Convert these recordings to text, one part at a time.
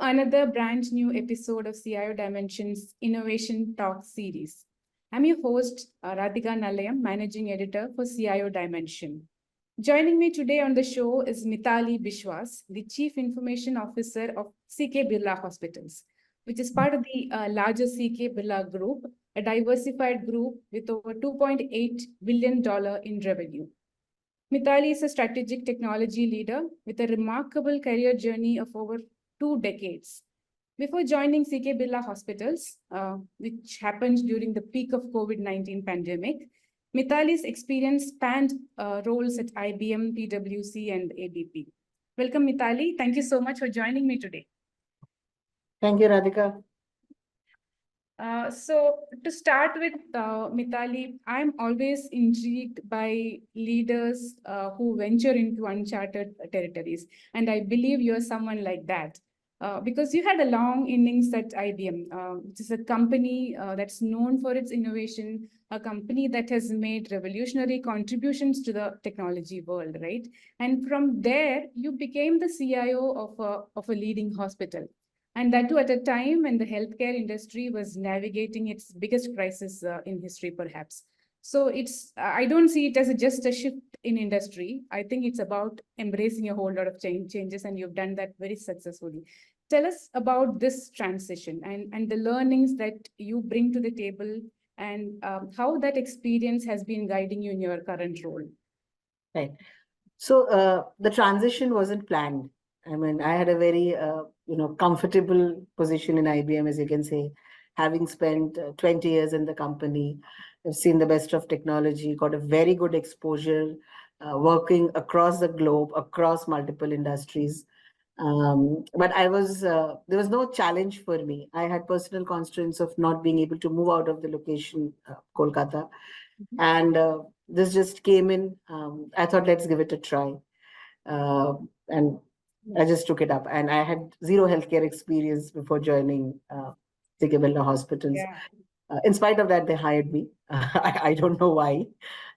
another brand new episode of CIODimension's Innovation Talk series. I'm your host, Radhika Nalayam, Managing Editor for CIODimension. Joining me today on the show is Mitali Biswas, the Chief Information Officer of CK Birla Hospitals, which is part of the larger CK Birla Group, a diversified group with over $2.8 billion in revenue. Mitali is a strategic technology leader with a remarkable career journey of over 2 decades. Before joining CK Birla Hospitals, which happened during the peak of COVID-19 pandemic, Mitali's experience spanned roles at IBM, PwC, and ABP. Welcome, Mitali. Thank you so much for joining me today. Thank you, Radhika. So to start with, Mitali, I'm always intrigued by leaders who venture into uncharted territories. And I believe you're someone like that. Because you had a long innings at IBM, which is a company that's known for its innovation, a company that has made revolutionary contributions to the technology world, right? And from there, you became the CIO of a leading hospital. And that too at a time when the healthcare industry was navigating its biggest crisis in history, perhaps. So I don't see it as just a shift in industry. I think it's about embracing a whole lot of changes, and you've done that very successfully. Tell us about this transition and the learnings that you bring to the table and how that experience has been guiding you in your current role. Right. So the transition wasn't planned. I mean, I had a very, comfortable position in IBM, as you can say, having spent 20 years in the company. I've seen the best of technology, got a very good exposure, working across the globe, across multiple industries. But there was no challenge for me. I had personal constraints of not being able to move out of the location, Kolkata. And this just came in. I thought, let's give it a try. And I just took it up. And I had zero healthcare experience before joining CK Birla Hospitals. Yeah. In spite of that, they hired me. I don't know why.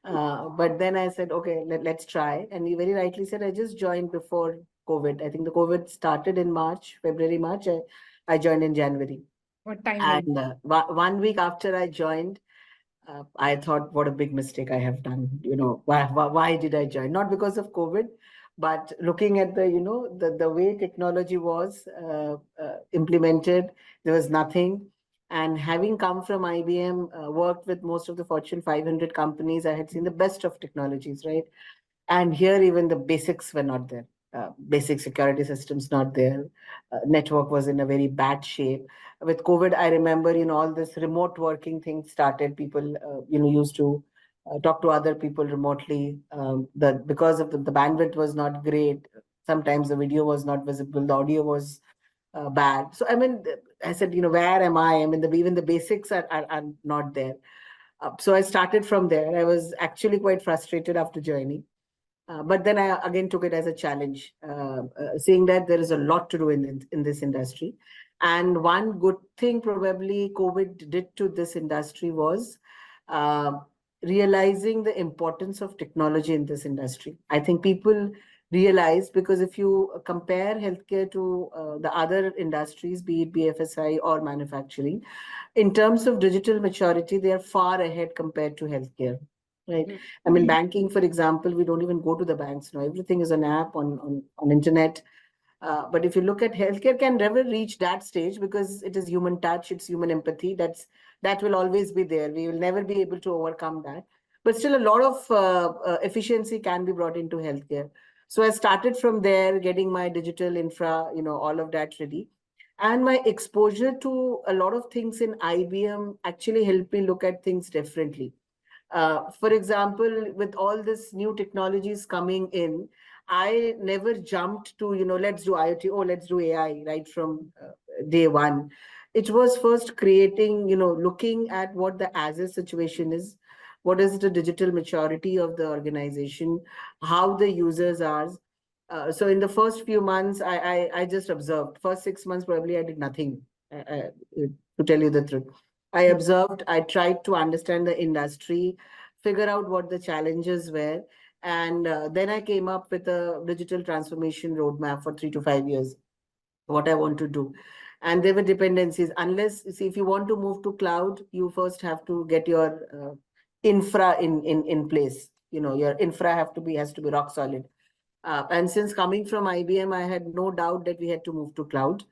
But then I said, okay, let's try. And you very rightly said, I just joined before COVID. I think the COVID started in February, March. I joined in January. What time? And 1 week after I joined, I thought, what a big mistake I have done. Why did I join? Not because of COVID, but looking at the way technology was implemented, there was nothing. And having come from IBM, worked with most of the Fortune 500 companies, I had seen the best of technologies, right? And here, even the basics were not there. Basic security systems not there. Network was in a very bad shape. With COVID, I remember, all this remote working thing started. People, used to talk to other people remotely. Because of the bandwidth was not great. Sometimes the video was not visible. The audio was bad. So, I mean, I said, where am I? I mean, even the basics are not there. So I started from there. I was actually quite frustrated after joining. But then I again took it as a challenge, seeing that there is a lot to do in this industry. And one good thing probably COVID did to this industry was realizing the importance of technology in this industry. I think people realize, because if you compare healthcare to the other industries, be it BFSI or manufacturing, in terms of digital maturity, they are far ahead compared to healthcare. Right. I mean, banking, for example, we don't even go to the banks now. Everything is an app on internet. But if you look at healthcare, can never reach that stage because it is human touch, it's human empathy. That will always be there. We will never be able to overcome that. But still, a lot of efficiency can be brought into healthcare. So I started from there, getting my digital infra, all of that ready. And my exposure to a lot of things in IBM actually helped me look at things differently. For example, with all this new technologies coming in, I never jumped to, let's do IoT, let's do AI right from day one. It was first creating, looking at what the as-is situation is, what is the digital maturity of the organization, how the users are. So in the first few months, I just observed. First 6 months, probably I did nothing, to tell you the truth. I observed, I tried to understand the industry, figure out what the challenges were. And then I came up with a digital transformation roadmap for 3 to 5 years. what I want to do. And there were dependencies. Unless, see, if you want to move to cloud, you first have to get your infra in place. Your infra has to be rock solid. And since coming from IBM, I had no doubt that we had to move to cloud.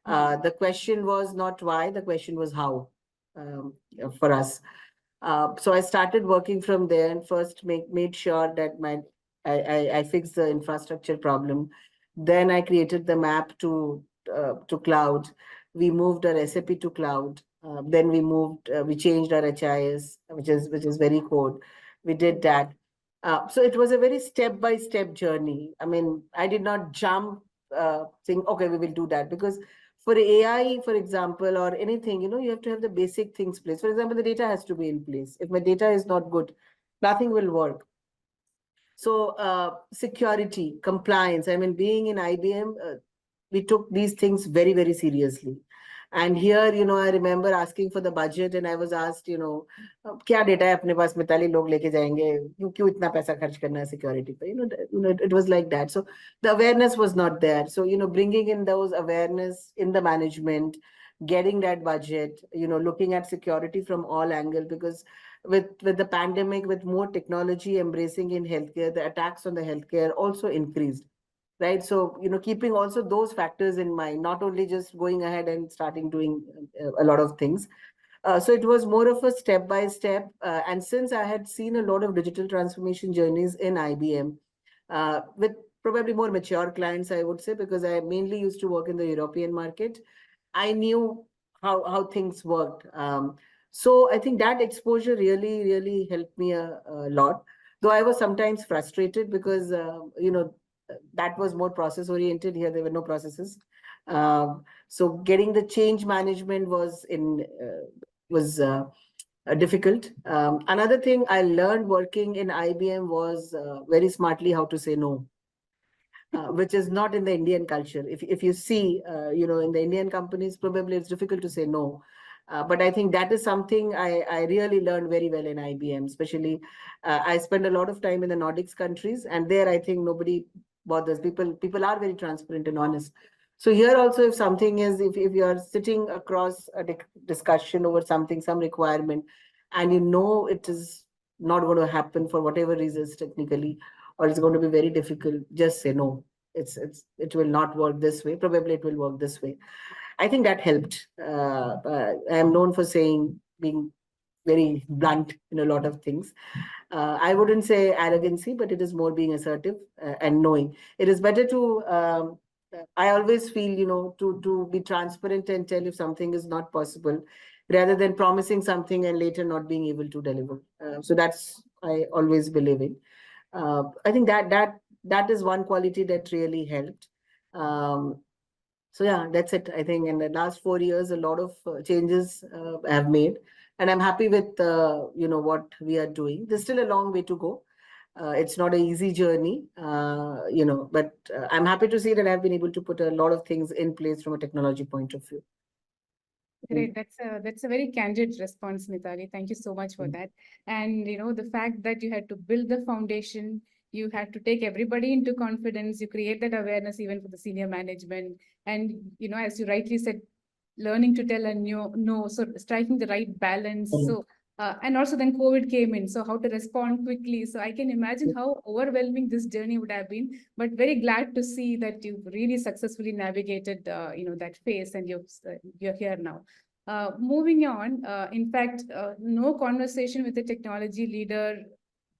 The question was not why, the question was how, for us. So I started working from there and first made sure that I fixed the infrastructure problem. Then I created the map to cloud. We moved our SAP to cloud. Then we changed our HIS, which is very code. We did that. So it was a very step-by-step journey. I mean, I did not jump saying, okay, we will do that, because for AI, for example, or anything, you have to have the basic things placed. For example, the data has to be in place. If my data is not good, nothing will work. So security, compliance, I mean, being in IBM, we took these things very, very seriously. And here, I remember asking for the budget and I was asked, क्या data है अपने पास, मिताली लोग लेके जाएंगे, क्यों इतना पैसा खर्च करना है security पे? It was like that. So the awareness was not there. So, bringing in those awareness in the management, getting that budget, looking at security from all angles, because with the pandemic, with more technology embracing in healthcare, the attacks on the healthcare also increased, right? So, keeping also those factors in mind, not only just going ahead and starting doing a lot of things. So it was more of a step by step. And since I had seen a lot of digital transformation journeys in IBM, with probably more mature clients, I would say, because I mainly used to work in the European market, I knew how things worked. So I think that exposure really, really helped me a lot. Though I was sometimes frustrated because, that was more process oriented. Here, there were no processes. So getting the change management was difficult. Another thing I learned working in IBM was very smartly how to say no. Which is not in the Indian culture. If you see, in the Indian companies, probably it's difficult to say no. But I think that is something I really learned very well in IBM. Especially, I spend a lot of time in the Nordics countries, and there I think nobody bothers. People are very transparent and honest. So here also, if something is, if you are sitting across a discussion over something, some requirement, and it is not going to happen for whatever reasons technically, or it's going to be very difficult, just say no. It will not work this way. Probably it will work this way. I think that helped. I am known for being very blunt in a lot of things. I wouldn't say arrogancy, but it is more being assertive and knowing. It is better to. I always feel, to be transparent and tell if something is not possible, rather than promising something and later not being able to deliver. So that's I always believe in. I think that is one quality that really helped. So yeah, that's it. I think in the last 4 years, a lot of changes I have made, and I'm happy with what we are doing. There's still a long way to go. It's not an easy journey, but I'm happy to see that I've been able to put a lot of things in place from a technology point of view. Great. That's a very candid response, Mitali. Thank you so much for that. And the fact that you had to build the foundation, you had to take everybody into confidence, you create that awareness even for the senior management. And as you rightly said, learning to tell a no, so striking the right balance. So and also then COVID came in, so how to respond quickly. So I can imagine how overwhelming this journey would have been, but very glad to see that you've really successfully navigated, that phase, and you're here now. Moving on, in fact, no conversation with a technology leader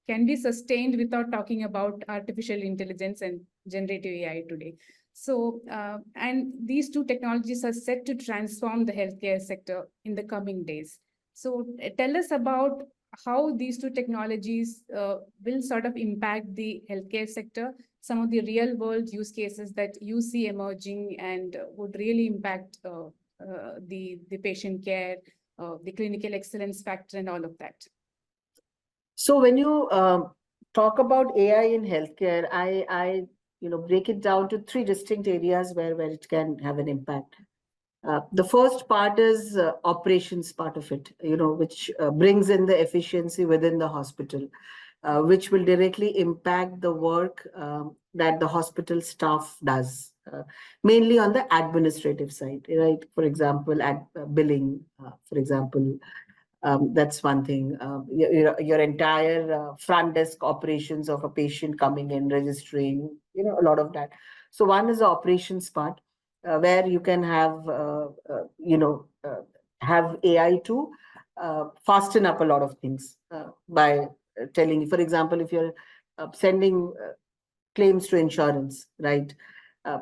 can be sustained without talking about artificial intelligence and generative AI today. So, and these two technologies are set to transform the healthcare sector in the coming days. So tell us about how these two technologies will sort of impact the healthcare sector, some of the real world use cases that you see emerging and would really impact the patient care, the clinical excellence factor, and all of that. So when you talk about AI in healthcare, I break it down to 3 distinct areas where it can have an impact. The first part is operations part of it, which brings in the efficiency within the hospital, which will directly impact the work that the hospital staff does. mainly on the administrative side, right? For example, billing, for example, that's one thing. Your entire front desk operations of a patient coming in, registering, a lot of that. So one is the operations part, where you can have AI to fasten up a lot of things by telling you, for example, if you're sending claims to insurance, right?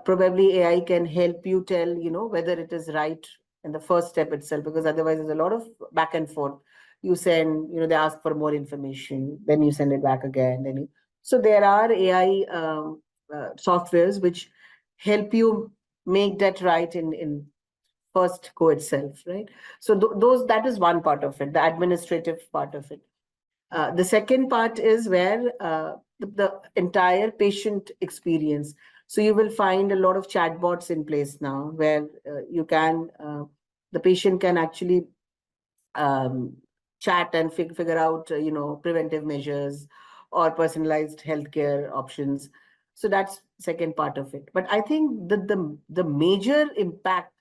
Probably AI can help you tell, whether it is right in the first step itself, because otherwise there's a lot of back and forth. You send, they ask for more information, then you send it back again. So there are AI softwares which help you make that right in first go itself, right? So that is one part of it, the administrative part of it. The second part is where the entire patient experience. So you will find a lot of chatbots in place now where the patient can actually um, chat and figure out, preventive measures or personalized healthcare options. So that's second part of it. But I think that the major impact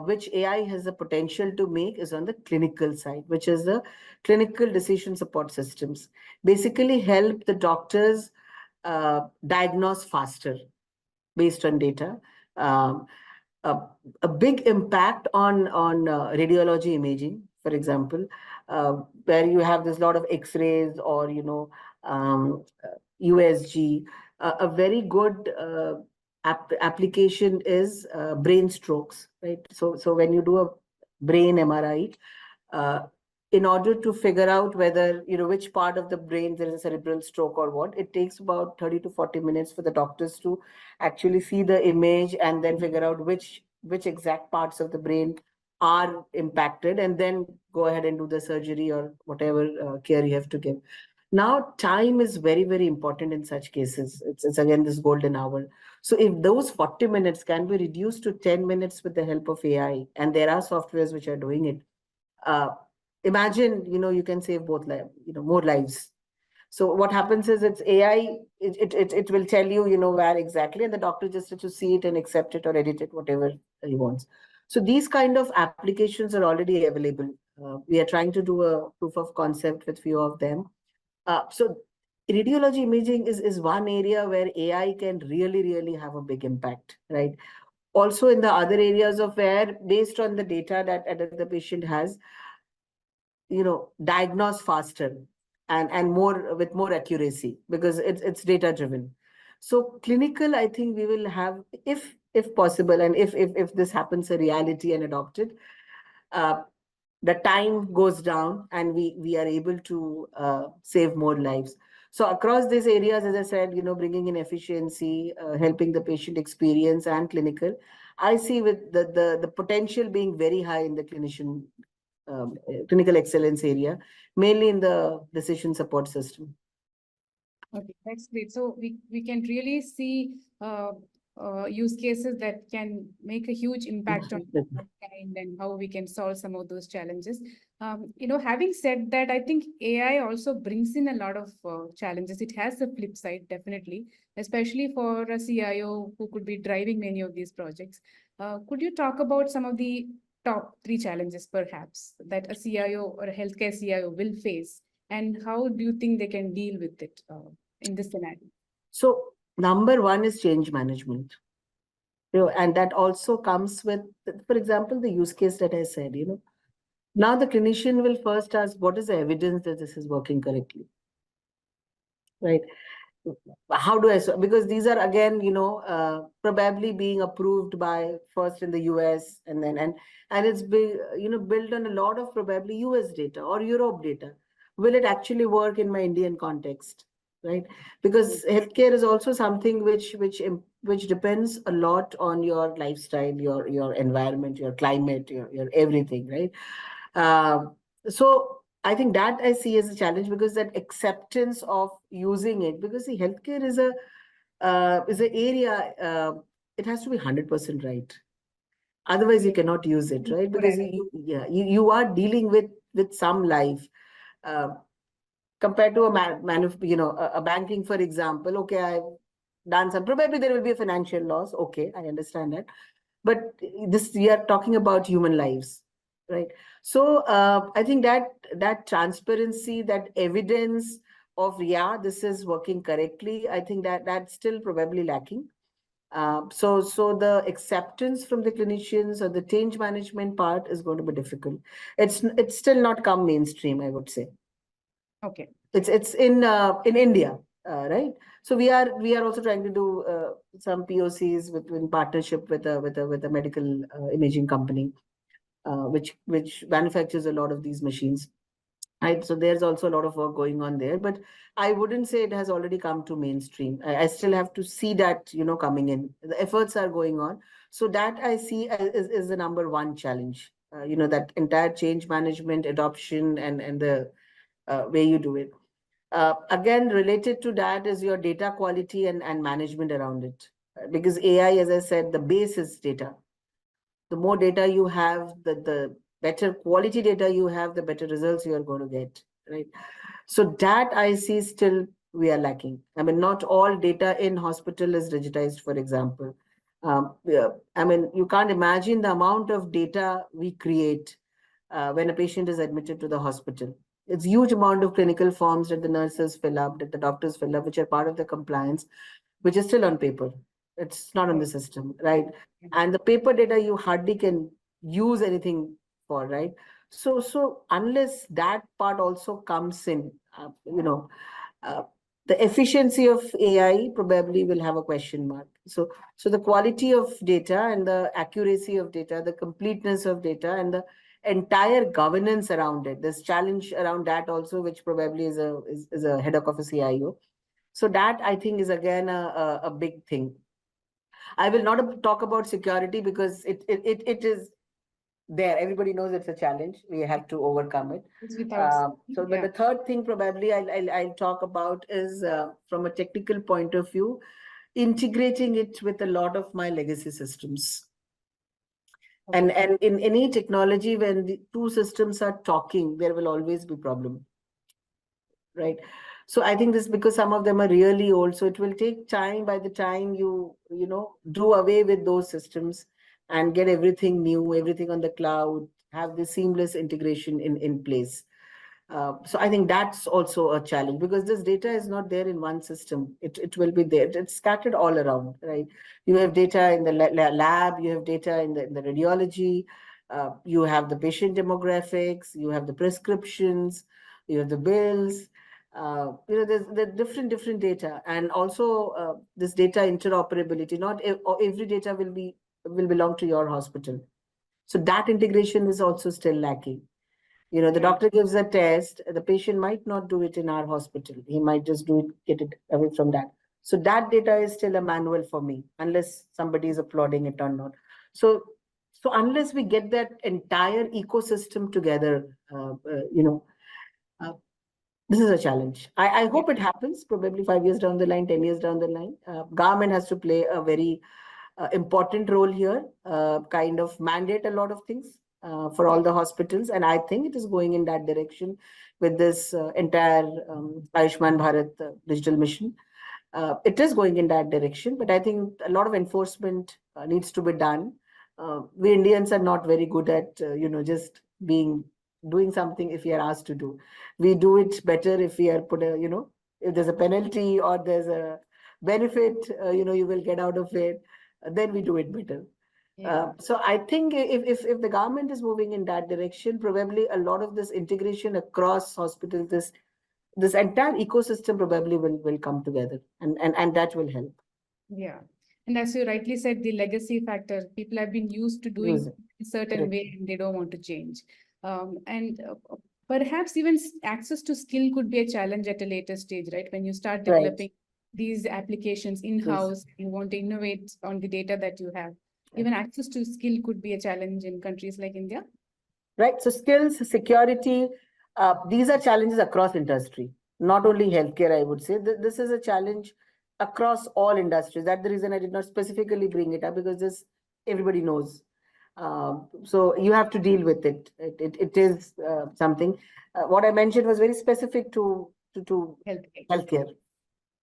which AI has the potential to make is on the clinical side, which is the clinical decision support systems. Basically, help the doctors diagnose faster based on data. Um, a, a big impact on radiology imaging, for example, where you have this lot of X-rays or USG. A very good application is brain strokes, right? So when you do a brain MRI, uh, in order to figure out whether, which part of the brain there is a cerebral stroke or what, it takes about 30 to 40 minutes for the doctors to actually see the image and then figure out which exact parts of the brain are impacted, and then go ahead and do the surgery or whatever care you have to give. Now, time is very, very important in such cases. It's again this golden hour. So if those 40 minutes can be reduced to 10 minutes with the help of AI, and there are softwares which are doing it, uh, imagine, you can save more lives. So what happens is it's AI, it will tell you, where exactly, and the doctor just has to see it and accept it or edit it, whatever he wants. So these kind of applications are already available. We are trying to do a proof of concept with few of them. So radiology imaging is one area where AI can really, really have a big impact, right? Also in the other areas of where, based on the data that the patient has, diagnose faster and more with more accuracy, because it's data driven. So clinical, I think we will have, if possible, and if this happens a reality and adopted, uh, the time goes down and we are able to save more lives. So across these areas, as I said, bringing in efficiency, helping the patient experience and clinical, I see with the potential being very high in the clinical excellence area, mainly in the decision support system. Okay, that's great. So we can really see use cases that can make a huge impact on mankind and how we can solve some of those challenges. Having said that, I think AI also brings in a lot of challenges. It has the flip side, definitely, especially for a CIO who could be driving many of these projects. Could you talk about some of the top three challenges, perhaps, that a CIO or a healthcare CIO will face? And how do you think they can deal with it in this scenario? So number one is change management. And that also comes with, for example, the use case that I said, now the clinician will first ask, what is the evidence that this is working correctly? Right? How do I, because these are again, probably being approved by first in the US, and then, and it's built on a lot of probably US data or Europe data. Will it actually work in my Indian context? Right? Because healthcare is also something which depends a lot on your lifestyle, your environment, your climate, your everything, right? So I think that I see as a challenge, because that acceptance of using it, because the healthcare is an area, it has to be 100% right. Otherwise, you cannot use it, right? Because you are dealing with some life. Compared to a banking, for example. Okay, done some, probably there will be a financial loss. Okay, I understand that. But this, we are talking about human lives, right? So I think that transparency, that evidence of, yeah, this is working correctly, I think that's still probably lacking. So the acceptance from the clinicians or the change management part is going to be difficult. It's still not come mainstream, I would say. Okay. It's in India, right? So we are also trying to do some POCs in partnership with a medical imaging company, which manufactures a lot of these machines. Right, so there's also a lot of work going on there, but I wouldn't say it has already come to mainstream. I still have to see that, coming in. The efforts are going on. So that I see is the number one challenge. That entire change management, adoption, and the way you do it. Again, related to that is your data quality and management around it. Because AI, as I said, the base is data. The more data you have, the better quality data you have, the better results you are going to get, right? So that I see still we are lacking. I mean, not all data in hospital is digitized, for example. Yeah, I mean, you can't imagine the amount of data we create when a patient is admitted to the hospital. It's huge amount of clinical forms that the nurses fill up, that the doctors fill up, which are part of the compliance, which is still on paper. It's not on the system, right? And the paper data you hardly can use anything for, right? So unless that part also comes in, uh, the efficiency of AI probably will have a question mark. So the quality of data and the accuracy of data, the completeness of data, and the entire governance around it. There's challenge around that also, which probably is a headache of a CIO. So that I think is again a big thing. I will not talk about security because it is there. Everybody knows it's a challenge. We have to overcome it. It's without, But the third thing probably I'll talk about is from a technical point of view, integrating it with a lot of my legacy systems. And in any technology, when the two systems are talking, there will always be problem, right? So I think this, because some of them are really old, so it will take time. By the time you do away with those systems and get everything new, everything on the cloud, have the seamless integration in place. So I think that's also a challenge, because this data is not there in one system. It will be there. It's scattered all around, right? You have data in the lab, you have data in the radiology, you have the patient demographics, you have the prescriptions, you have the bills. There's different data, and also this data interoperability. Not every data will belong to your hospital. So that integration is also still lacking. The doctor gives a test, the patient might not do it in our hospital. He might just get it away from that. So that data is still a manual for me, unless somebody is applauding it or not. So unless we get that entire ecosystem together, this is a challenge. I hope it happens, probably 5 years down the line, 10 years down the line. Government has to play a very important role here, kind of mandate a lot of things for all the hospitals. And I think it is going in that direction with this entire Ayushman Bharat digital mission. It is going in that direction, but I think a lot of enforcement needs to be done. We Indians are not very good at, just doing something if we are asked to do. We do it better if we are put if there's a penalty or there's a benefit, you will get out of it, then we do it better. So I think if the government is moving in that direction, probably a lot of this integration across hospitals, this entire ecosystem probably will come together, and that will help. Yeah. And as you rightly said, the legacy factor, people have been used to doing a certain way and they don't want to change. And perhaps even access to skill could be a challenge at a later stage, right? When you start developing these applications in-house, you want to innovate on the data that you have. Even access to skill could be a challenge in countries like India. Right. So skills, security, these are challenges across industry, not only healthcare, I would say. This is a challenge across all industries. That's the reason I did not specifically bring it up, because this everybody knows. So you have to deal with it. It is something. What I mentioned was very specific to healthcare.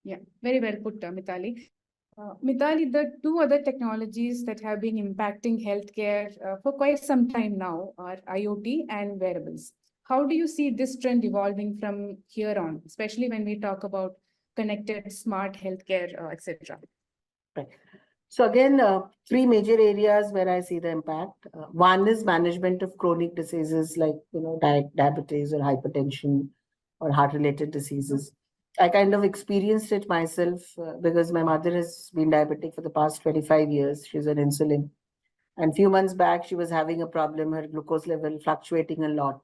Yeah, very well put, Mitali. Mitali, the two other technologies that have been impacting healthcare for quite some time now are IoT and wearables. How do you see this trend evolving from here on, especially when we talk about connected, smart healthcare, etc.? Right. So again, three major areas where I see the impact. One is management of chronic diseases like diabetes or hypertension or heart-related diseases. I kind of experienced it myself because my mother has been diabetic for the past 25 years. She's on insulin. And few months back, she was having a problem, her glucose level fluctuating a lot.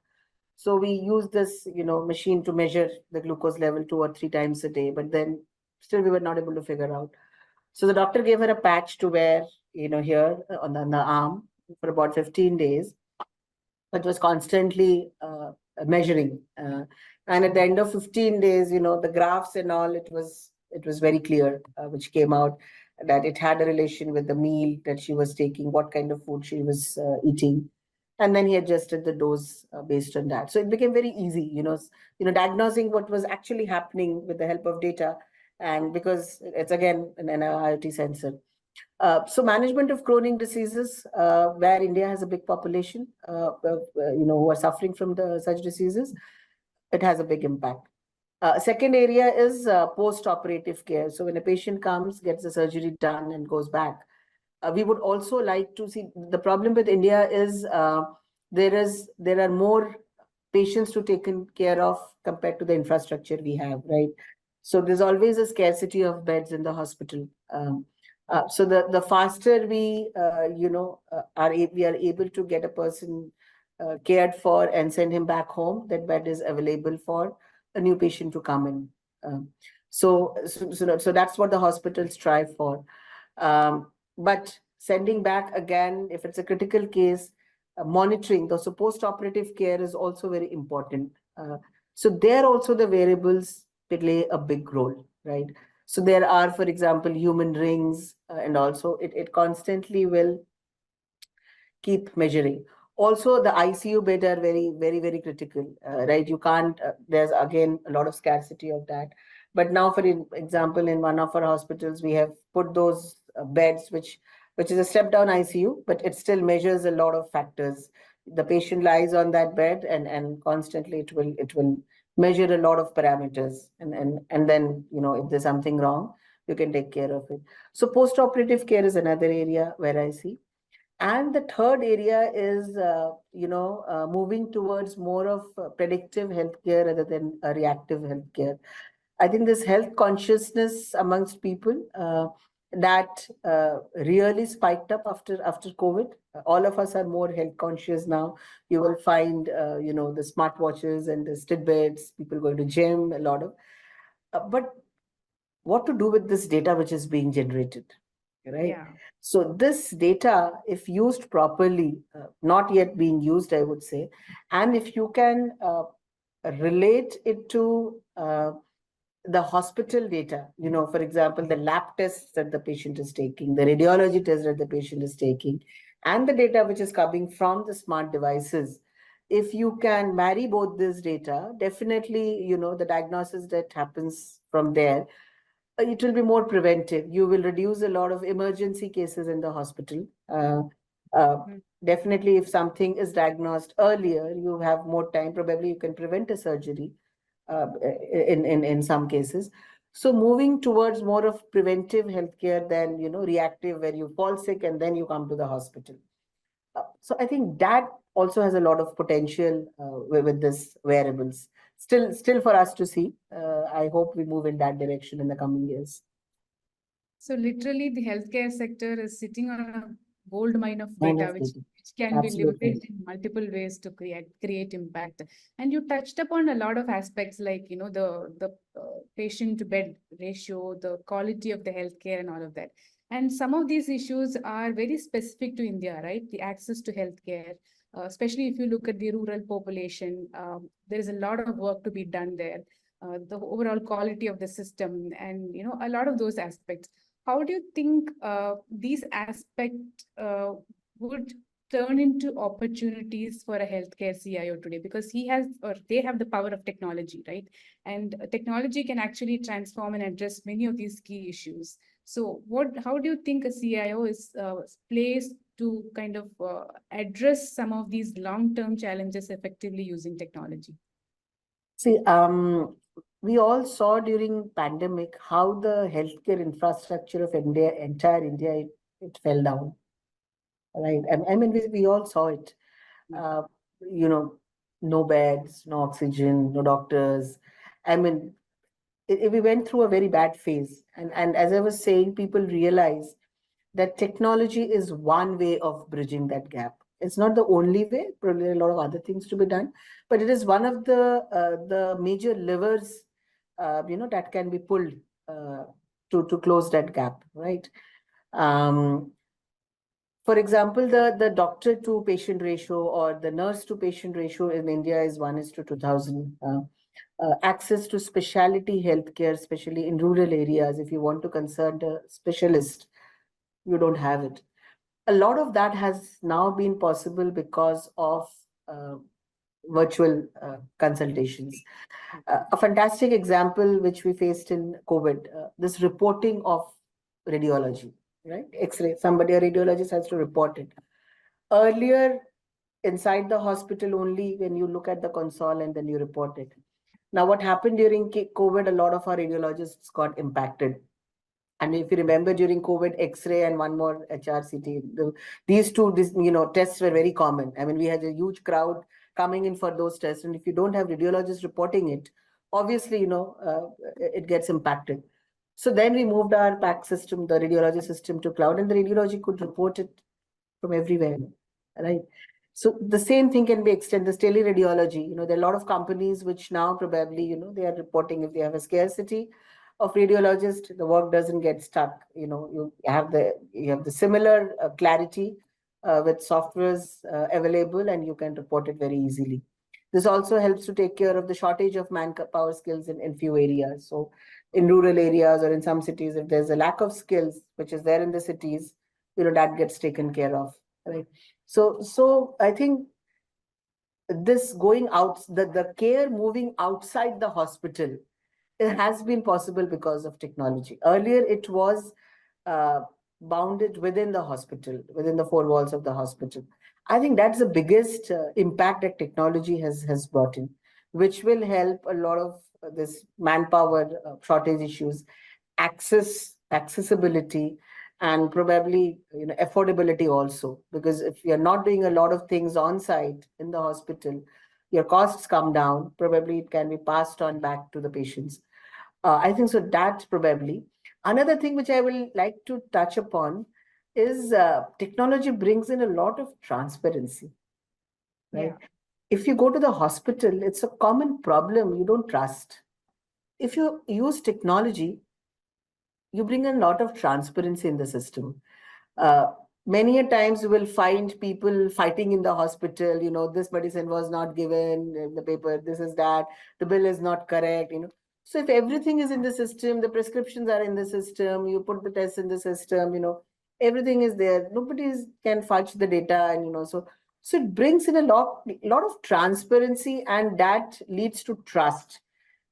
So we used this, machine to measure the glucose level 2 or 3 times a day, but then still we were not able to figure out. So the doctor gave her a patch to wear, here on the arm for about 15 days, but was constantly measuring. And at the end of 15 days, the graphs and all, it was very clear, which came out that it had a relation with the meal that she was taking, what kind of food she was eating. And then he adjusted the dose based on that. So it became very easy, diagnosing what was actually happening with the help of data. And because it's again an IoT sensor. So management of chronic diseases, where India has a big population, who are suffering from such diseases, it has a big impact. Second area is post-operative care. So when a patient comes, gets the surgery done and goes back, we would also like to see. The problem with India is there are more patients to take care of compared to the infrastructure we have, right? So there's always a scarcity of beds in the hospital. So the faster we we are able to get a person cared for and send him back home, that bed is available for a new patient to come in. So that's what the hospitals strive for. But sending back again, if it's a critical case, monitoring, so post-operative care is also very important. So there also the variables play a big role, right? So there are, for example, human rings, and also it constantly will keep measuring. Also, the ICU bed are very, very, very critical, right? You can't, there's again a lot of scarcity of that. But now, for example, in one of our hospitals, we have put those beds, which is a step down ICU, but it still measures a lot of factors. The patient lies on that bed, and constantly it will measure a lot of parameters, and then if there's something wrong, you can take care of it. So post-operative care is another area where I see. And the third area is, moving towards more of predictive healthcare rather than reactive healthcare. I think this health consciousness amongst people that really spiked up after COVID. All of us are more health conscious now. You will find, the smartwatches and the Fitbits, people going to gym, a lot of. But what to do with this data which is being generated, right? Yeah. So this data, if used properly, not yet being used, I would say, and if you can relate it to the hospital data, for example, the lab tests that the patient is taking, the radiology tests that the patient is taking, and the data which is coming from the smart devices. If you can marry both this data, definitely, the diagnosis that happens from there, it will be more preventive. You will reduce a lot of emergency cases in the hospital. Definitely, if something is diagnosed earlier, you have more time. Probably you can prevent a surgery in some cases. So moving towards more of preventive healthcare than reactive, where you fall sick and then you come to the hospital. So I think that also has a lot of potential with this wearables. Still for us to see. I hope we move in that direction in the coming years. So literally, the healthcare sector is sitting on a gold mine of Kind data, of which data. can be Absolutely. leveraged in multiple ways to create impact. And you touched upon a lot of aspects like the patient to bed ratio, the quality of the healthcare, and all of that. And some of these issues are very specific to India, right? The access to healthcare, especially if you look at the rural population, there is a lot of work to be done there. The overall quality of the system, and a lot of those aspects. How do you think these aspects would turn into opportunities for a healthcare CIO today? Because he has, or they have, the power of technology, right? And technology can actually transform and address many of these key issues. So how do you think a CIO is placed to kind of address some of these long-term challenges effectively using technology? See, we all saw during pandemic how the healthcare infrastructure of India, entire India, it fell down, right? I mean, we all saw it. Uh, you know, no beds, no oxygen, no doctors. I mean, we went through a very bad phase. And as I was saying, people realize that technology is one way of bridging that gap. It's not the only way. Probably a lot of other things to be done, but it is one of the major levers, that can be pulled to close that gap, right? Um, for example, the doctor to patient ratio or the nurse to patient ratio in India is 1:2000. Access to specialty healthcare, especially in rural areas, if you want to consult a specialist, you don't have it. A lot of that has now been possible because of virtual consultations. A fantastic example which we faced in COVID, this reporting of radiology, right? X-ray, somebody, a radiologist has to report it. Earlier, inside the hospital only, when you look at the console and then you report it. Now, what happened during COVID, a lot of our radiologists got impacted. And if you remember during COVID, X-ray and one more HRCT, these two, tests were very common. I mean, we had a huge crowd coming in for those tests. And if you don't have radiologists reporting it, obviously, it gets impacted. So then we moved our PAC system, the radiology system, to cloud, and the radiology could report it from everywhere, right? So the same thing can be extended, this teleradiology. There are a lot of companies which now probably, they are reporting if they have a scarcity of radiologists, the work doesn't get stuck. You have the similar clarity with softwares available, and you can report it very easily. This also helps to take care of the shortage of manpower skills in few areas. So in rural areas or in some cities, if there's a lack of skills, which is there in the cities, that gets taken care of, right? So I think this going out, the care moving outside the hospital, it has been possible because of technology. Earlier, it was bounded within the hospital, within the four walls of the hospital. I think that's the biggest impact that technology has brought in, which will help a lot of this manpower shortage issues, accessibility, and probably affordability also. Because if you're not doing a lot of things on site in the hospital, your costs come down. Probably it can be passed on back to the patients. I think so. That's probably another thing which I will like to touch upon is technology brings in a lot of transparency, right? Yeah. If you go to the hospital, it's a common problem. You don't trust. If you use technology, you bring a lot of transparency in the system. Uh, Many a times you will find people fighting in the hospital, this medicine was not given in the paper, this is that, the bill is not correct. So if everything is in the system, the prescriptions are in the system, you put the tests in the system, everything is there. Nobody can fudge the data, and so it brings in a lot of transparency, and that leads to trust,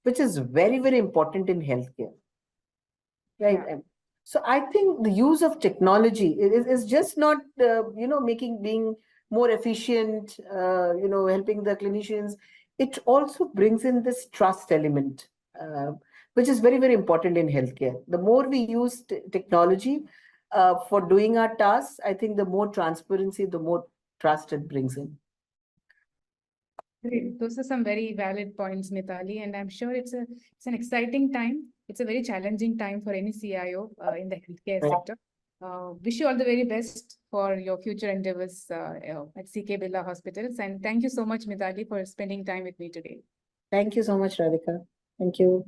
which is very, very important in healthcare. Right. Yeah. So I think the use of technology is just not, being more efficient, helping the clinicians. It also brings in this trust element, which is very, very important in healthcare. The more we use technology for doing our tasks, I think the more transparency, the more trust it brings in. Great. Those are some very valid points, Mitali, and I'm sure it's an exciting time. It's a very challenging time for any CIO in the healthcare sector. Wish you all the very best for your future endeavors at CK Birla Hospitals. And thank you so much, Mitali, for spending time with me today. Thank you so much, Radhika. Thank you.